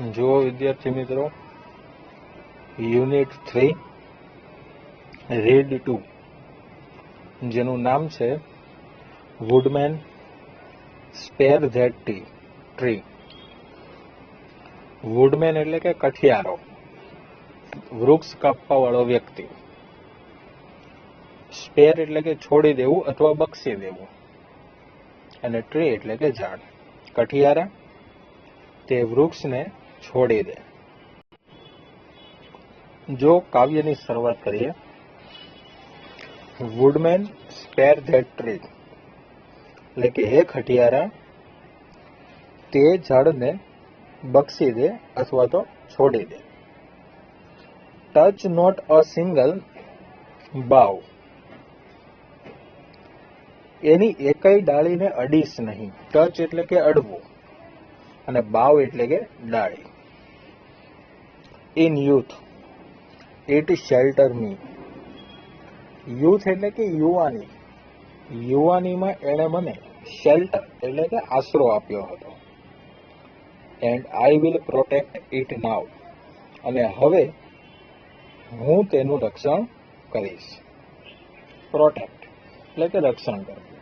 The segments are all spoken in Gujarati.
જો વિદ્યાર્થી મિત્રો, યુનિટ 3 રીડ 2 જેનું નામ છે woodman spare that tree. Woodman એટલે કે કઠિયારો, વૃક્ષ કાપવા વાળો વ્યક્તિ. સ્પેર એટલે કે છોડી દેવું અથવા બક્ષી દેવું, અને ટ્રી એટલે કે ઝાડ. કઠિયારા તે વૃક્ષને છોડી દે. જો કાવ્યની શરૂઆત કરીએ. વુડમેન સ્પેર ધેટ ટ્રી એટલે કે હે ખટિયારા, તે ઝાડને બક્ષી દે અથવા તો છોડી દે. Touch not a single bough, એની એકઈ ડાળીને અડીશ નહીં. ટચ એટલે કે અડવું, અને બાવ એટલે કે ડાળી. In youth it shelter me. Youth એટલે કે યુવાની. યુવાનીમાં એણે મને શેલ્ટર એટલે કે આશરો આપ્યો હતો. And I will protect it નાઉ, અને હવે હું તેનું રક્ષણ કરીશ. પ્રોટેક્ટ એટલે કે રક્ષણ કરવું.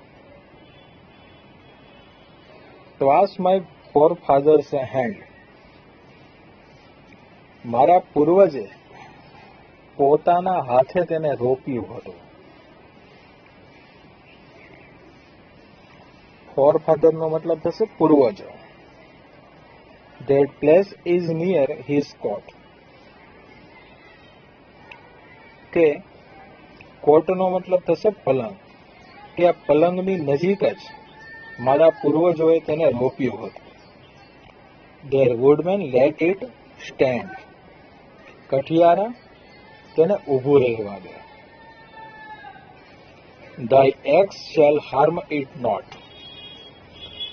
ટવાસ માય ફોરફાધર્સ હેન્ડ, મારા પૂર્વજે પોતાના હાથે તેને રોપ્યું હતું. ફોરફાધર નો મતલબ થશે પૂર્વજો. That place is near his court, કે કોર્ટનો મતલબ થશે પલંગ, કે આ પલંગની નજીક જ મારા પૂર્વજોએ તેને રોપ્યું હતું. Their woodman let it stand, કઠિયારા તેને ઊભું રહેવા દે. Thy axe shall harm it not,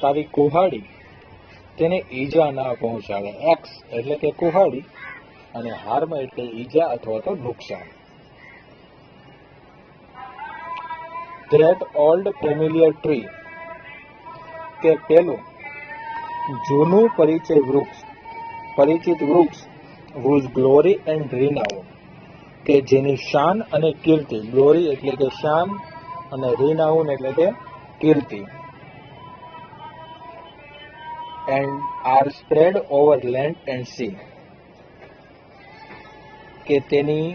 તારી કુહાડી તેને ઈજા ના પહોંચાડે. એક્સ એટલે કે કુહાડી, અને હાર્મ એટલે ઈજા અથવા તો નુકસાન. That old familiar tree, કે પેલું જૂનું પરિચિત વૃક્ષ, whose glory and renown, કે જેની શાન અને કીર્તિ. ગ્લોરી એટલે કે શાન, અને renown એટલે કે કીર્તિ. And are spread over land and sea, કે તેની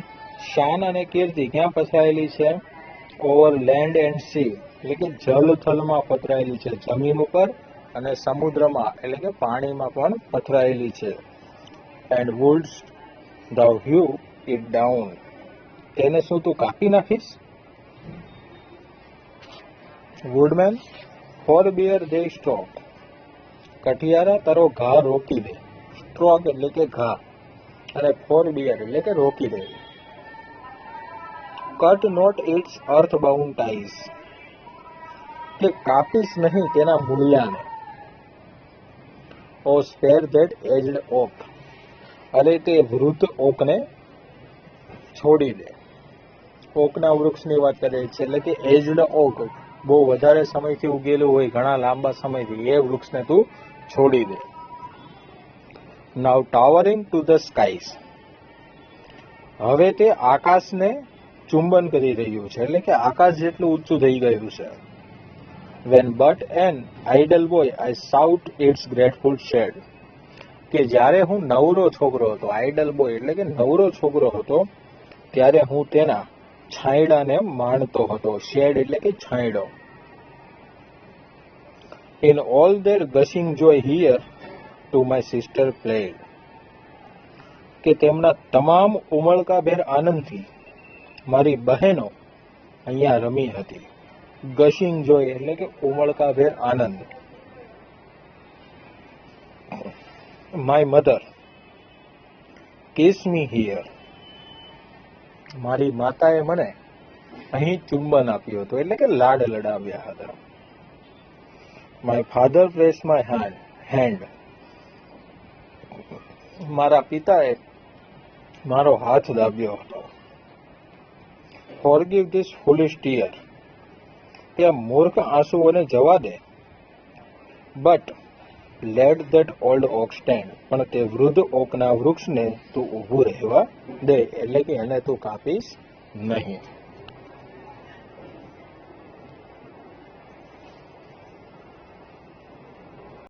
શાન અને કીર્તિ ક્યાં પથરાયેલી છે? ઓવર લેન્ડ એન્ડ સી એટલે કે જલથલમાં પથરાયેલી છે, જમીન ઉપર અને સમુદ્રમાં એટલે કે પાણીમાં પણ પથરાયેલી છે. And wouldst thou hew it down, તેને શું તું કાપી નાખીશ? વુડમેન forbear thy stroke, કઠિયારા તારો ઘા રોકી દે. સ્ટ્રોક એટલે કે ઘા, અને ફોરબિયર એટલે કે રોકી દે. Cut not its earth bound ties, કે કાપીશ નહીં તેના મૂળિયાને. Oh spare that aged oak, અરે તે વૃદ્ધ ઓકને છોડી દે. ઓકના વૃક્ષની વાત કરે છે, એટલે કે એજ્ડ ઓક, બહુ વધારે સમયથી ઉગેલું હોય, ઘણા લાંબા સમયથી, એ વૃક્ષને તું છોડી દે. નાઉ ટાવરિંગ ટુ ધ સ્કાઈઝ, હવે તે આકાશને ચુંબન કરી રહ્યું છે, એટલે કે આકાશ જેટલું ઊંચું થઈ ગયું છે. When but an idle boy I sought its grateful shade, કે જ્યારે હું નવરો છોકરો હતો. આઇડલ બોય એટલે કે નવરો છોકરો હતો, ત્યારે હું તેના છાંયડાને માણતો હતો. શેડ એટલે કે છાંયડો. In all their gushing joy here to my sister played, કે તેમના તમામ ઉમળકાભેર આનંદથી મારી બહેનો અહીંયા રમી હતી. ગશિંગ જોય એટલે કે ઉમળકાભેર આનંદ. My mother kiss me here, મારી માતાએ મને અહીં ચુંબન આપ્યું હતું, એટલે કે લાડ લડાવ્યા હતા. My father press my hand, મારા પિતાએ મારો હાથ દાબ્યો હતો. ફોરગીવ ધીસ ફૂલિશ ટીયર, તે મૂર્ખ આંસુઓને જવા દે. But let that old oak stand, પણ તે વૃદ્ધ ઓકના વૃક્ષને તું ઊભું રહેવા દે, એટલે કે એને તું કાપીશ નહીં.